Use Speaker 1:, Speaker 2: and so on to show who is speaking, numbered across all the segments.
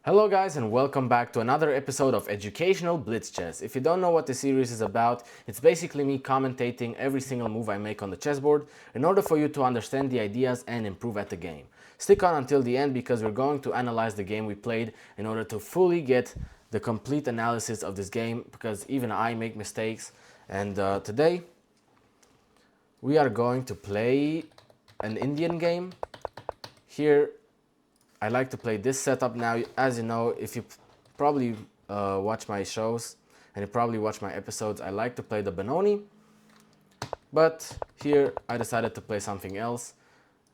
Speaker 1: Hello guys and welcome back to another episode of Educational Blitz Chess. If you don't know what the series is about, it's basically me commentating every single move I make on the chessboard in order for you to understand the ideas and improve at the game. Stick on until the end because we're going to analyze the game we played in order to fully get the complete analysis of this game, because even I make mistakes. And today we are going to play an Indian game. Here I like to play this setup now. As you know, if you probably watch my shows and you probably watch my episodes, I like to play the Benoni. But here I decided to play something else,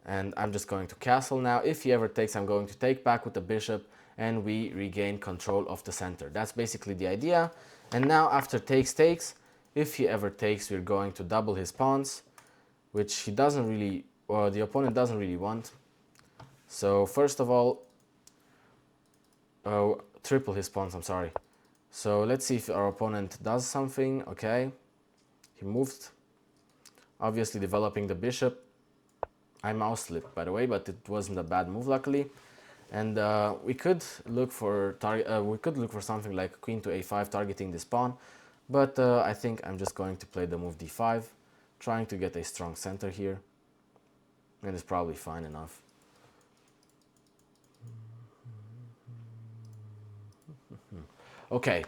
Speaker 1: and I'm just going to castle now. If he ever takes, I'm going to take back with the bishop and we regain control of the center. That's basically the idea. And now after takes, if he ever takes, we're going to double his pawns, which he doesn't really, or the opponent doesn't really want. So first of all, triple his pawns, I'm sorry. So let's see if our opponent does something. Okay, he moved, obviously developing the bishop. I mouse slipped, by the way, but it wasn't a bad move, luckily. And we could look for something like queen to a5, targeting this pawn. But I think I'm just going to play the move d5, trying to get a strong center here, and it's probably fine enough. Okay,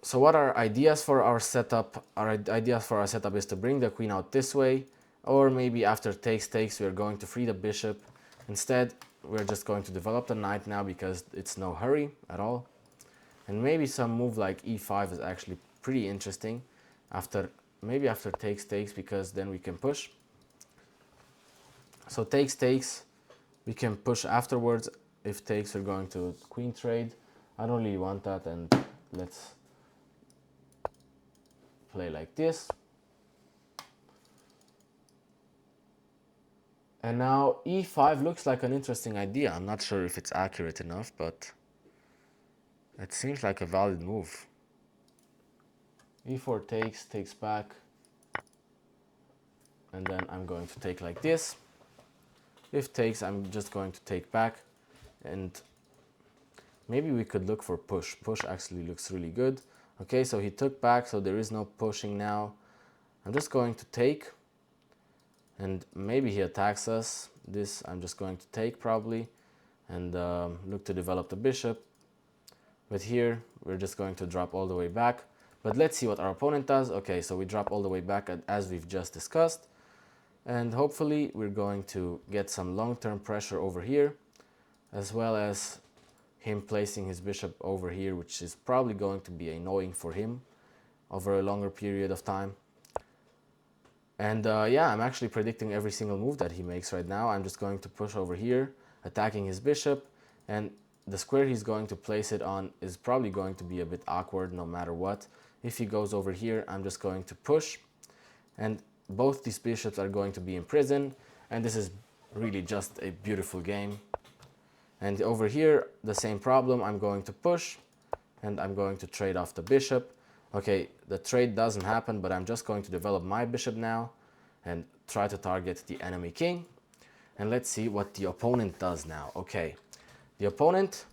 Speaker 1: so what are ideas for our setup? Our ideas for our setup is to bring the queen out this way, or maybe after takes, we're going to free the bishop. Instead, we're just going to develop the knight now because it's no hurry at all. And maybe some move like e5 is actually pretty interesting maybe after takes, because then we can push. So takes, we can push afterwards. If takes, we're going to queen trade. I don't really want that, and let's play like this. And now e5 looks like an interesting idea. I'm not sure if it's accurate enough, but it seems like a valid move. e4 takes back, and then I'm going to take like this. If takes, I'm just going to take back, and maybe we could look for push. Push actually looks really good. Okay, so he took back, so there is no pushing now. I'm just going to take, and maybe he attacks us. This I'm just going to take probably, and look to develop the bishop. But here we're just going to drop all the way back. But let's see what our opponent does. Okay, so we drop all the way back as we've just discussed, and hopefully we're going to get some long-term pressure over here, as well as him placing his bishop over here, which is probably going to be annoying for him over a longer period of time. And yeah, I'm actually predicting every single move that he makes right now. I'm just going to push over here, attacking his bishop, and the square he's going to place it on is probably going to be a bit awkward no matter what. If he goes over here, I'm just going to push, and both these bishops are going to be imprisoned, and this is really just a beautiful game. And over here, the same problem. I'm going to push, and I'm going to trade off the bishop. Okay, the trade doesn't happen, but I'm just going to develop my bishop now and try to target the enemy king. And let's see what the opponent does now. Okay, the opponent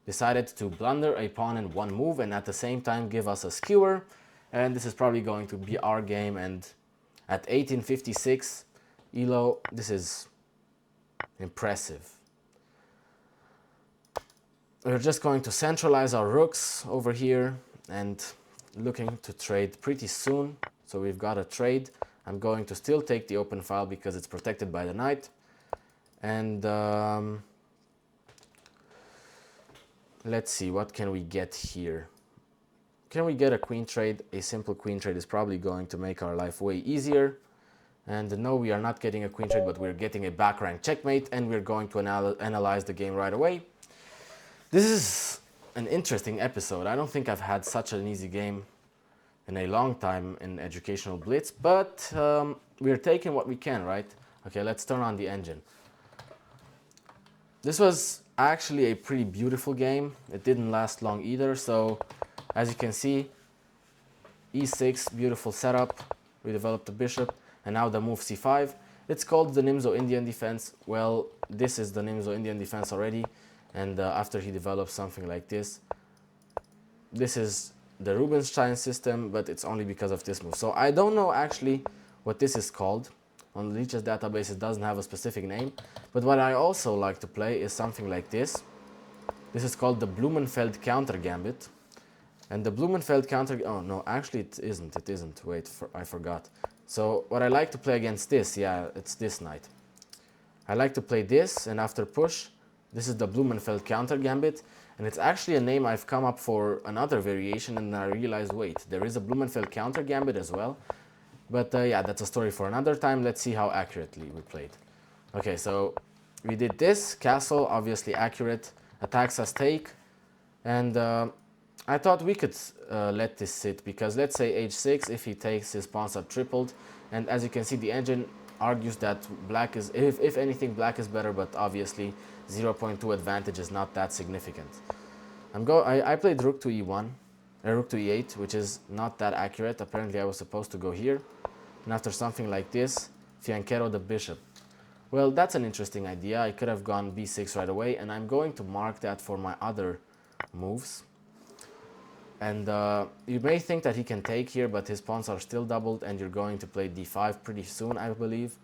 Speaker 1: decided to blunder a pawn in one move and at the same time give us a skewer. And this is probably going to be our game. And at 1856 ELO, this is impressive. We're just going to centralize our rooks over here and looking to trade pretty soon. So we've got a trade. I'm going to still take the open file because it's protected by the knight. And let's see, what can we get here? Can we get a queen trade? A simple queen trade is probably going to make our life way easier. And no, we are not getting a queen trade, but we're getting a back rank checkmate, and we're going to analyze the game right away. This is an interesting episode. I don't think I've had such an easy game in a long time in Educational Blitz, but we're taking what we can, right? Okay, let's turn on the engine. This was actually a pretty beautiful game. It didn't last long either, so as you can see, e6, beautiful setup. We developed the bishop, and now the move c5. It's called the Nimzo Indian defense. Well, this is the Nimzo Indian defense already. and after he developed something like this. This is the Rubinstein system, but it's only because of this move. So I don't know actually what this is called. On Leech's database it doesn't have a specific name, but what I also like to play is something like this. This is called the Blumenfeld counter gambit. And the Blumenfeld counter, oh no, actually it isn't, wait, I forgot. So what I like to play against this, yeah, it's this knight. I like to play this, and after push, this is the Blumenfeld counter gambit, and it's actually a name I've come up for another variation, and I realized, wait, there is a Blumenfeld counter gambit as well. But yeah, that's a story for another time. Let's see how accurately we played. Okay, so we did this, castle, obviously accurate, attacks us take, and I thought we could let this sit, because let's say h6, if he takes, his pawns are tripled, and as you can see, the engine argues that black is, if anything, black is better, but obviously 0.2 advantage is not that significant. I played rook to e1, rook to e8, which is not that accurate. Apparently I was supposed to go here, and after something like this, fianchetto the bishop. Well, that's an interesting idea. I could have gone b6 right away, and I'm going to mark that for my other moves. And you may think that he can take here, but his pawns are still doubled, and you're going to play d5 pretty soon, I believe.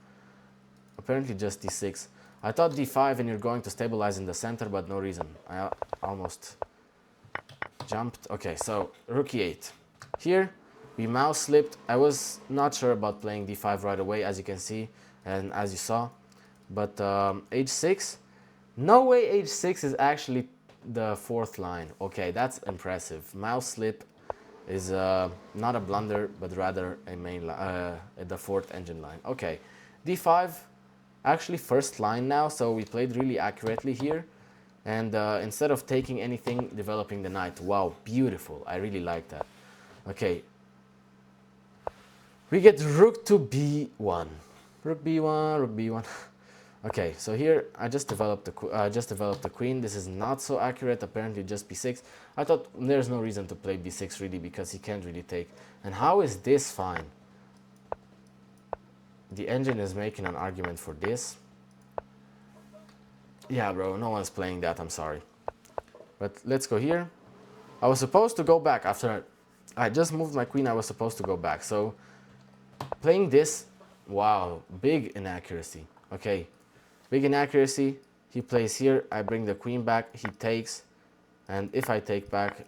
Speaker 1: Apparently just d6. I thought d5 and you're going to stabilize in the center, but no reason. I almost jumped. Okay, so rook e8. Here, we mouse slipped. I was not sure about playing d5 right away, as you can see, and as you saw. But h6, no way h6 is actually the fourth line. Okay, that's impressive. Mouse slip is not a blunder, but rather a main the fourth engine line. Okay, d5, actually first line now, so we played really accurately here. And instead of taking anything, developing the knight. Wow, beautiful. I really like that. Okay, we get rook to b1. Rook b1, rook b1. Okay, so here I just developed the queen. This is not so accurate. Apparently just b6. I thought there's no reason to play b6 really, because he can't really take. And how is this fine? The engine is making an argument for this. Yeah, bro, no one's playing that. I'm sorry. But let's go here. I was supposed to go back after I just moved my queen. I was supposed to go back. So playing this, wow, big inaccuracy. Okay. Big inaccuracy, he plays here, I bring the queen back, he takes, and if I take back,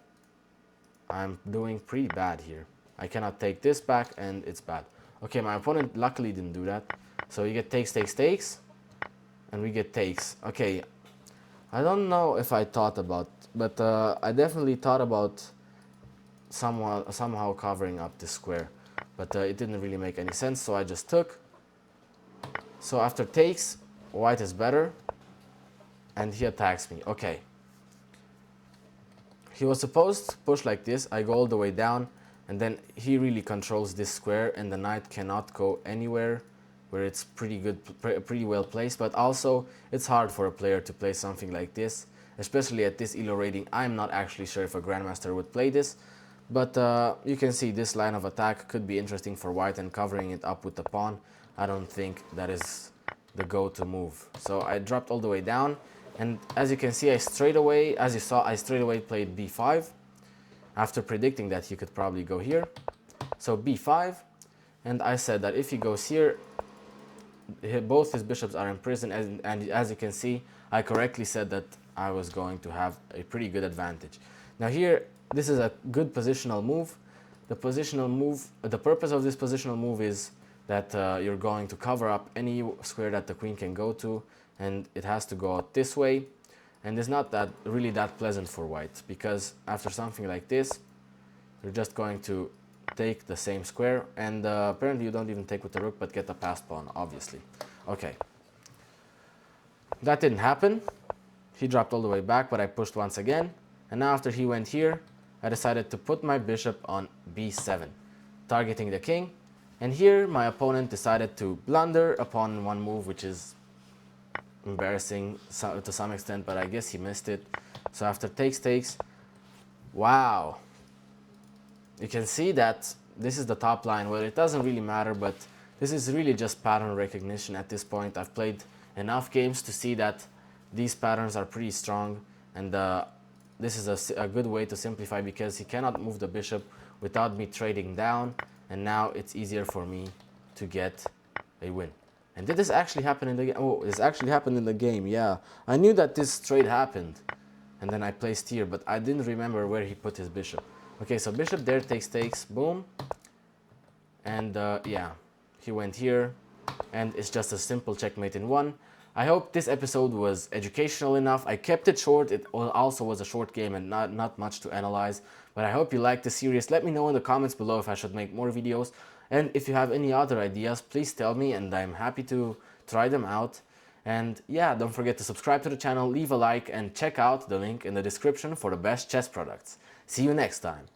Speaker 1: I'm doing pretty bad here. I cannot take this back, and it's bad. Okay, my opponent luckily didn't do that. So you get takes, takes, takes, and we get takes. Okay, I don't know if I thought about, but I definitely thought about somehow covering up this square. But it didn't really make any sense, so I just took. So after takes, white is better, and he attacks me. Okay. He was supposed to push like this. I go all the way down, and then he really controls this square, and the knight cannot go anywhere where it's pretty well placed. But also, it's hard for a player to play something like this, especially at this ELO rating. I'm not actually sure if a grandmaster would play this, but you can see this line of attack could be interesting for white, and covering it up with the pawn, I don't think that is the go-to move. So I dropped all the way down, and as you can see, I straight away played b5 after predicting that he could probably go here. So b5, and I said that if he goes here, both his bishops are in prison, and as you can see, I correctly said that I was going to have a pretty good advantage. Now here, this is a good positional move. The purpose of this positional move is that you're going to cover up any square that the queen can go to, and it has to go out this way, and it's not really that pleasant for white, because after something like this, you're just going to take the same square, and apparently you don't even take with the rook, but get the passed pawn, obviously. Okay, that didn't happen. He dropped all the way back, but I pushed once again, and now after he went here, I decided to put my bishop on b7, targeting the king. And here my opponent decided to blunder upon one move, which is embarrassing to some extent, but I guess he missed it. So after takes, takes, wow. You can see that this is the top line. Well, it doesn't really matter, but this is really just pattern recognition at this point. I've played enough games to see that these patterns are pretty strong. And this is a good way to simplify because he cannot move the bishop without me trading down, and now it's easier for me to get a win. And did this actually happen in the game? Oh, this actually happened in the game, yeah. I knew that this trade happened, and then I placed here, but I didn't remember where he put his bishop. Okay, so bishop there takes, boom. And yeah, he went here, and it's just a simple checkmate in one. I hope this episode was educational enough. I kept it short. It also was a short game and not much to analyze. But I hope you liked the series. Let me know in the comments below if I should make more videos. And if you have any other ideas, please tell me and I'm happy to try them out. And yeah, don't forget to subscribe to the channel, leave a like, and check out the link in the description for the best chess products. See you next time.